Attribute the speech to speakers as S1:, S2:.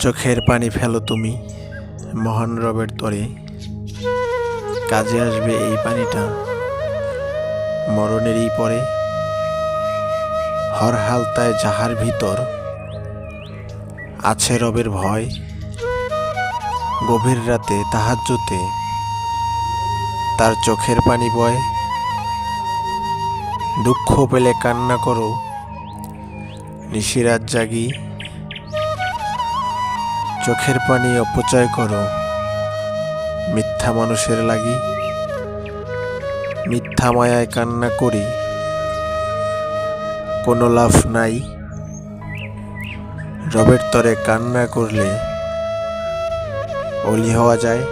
S1: চোখের পানি ফেলো তুমি মহান রবের তরে, কাজে আসবে এই পানিটা মরণেরই পরে। হর হালতায় যাহার ভিতর আছে রবের ভয়, গভীর রাতে তাহাজ্জুদে তার চোখের পানি বয়। দুঃখ পেলে কান্না করো নিশিরাত জাগি, চোখের পানি অপচয় করো মিথ্যা মানুষের লাগি। মিথ্যা মায়ায় কান্না করি কোনো লাভ নাই, রবের তরে কান্না করলে অলি হওয়া যায়।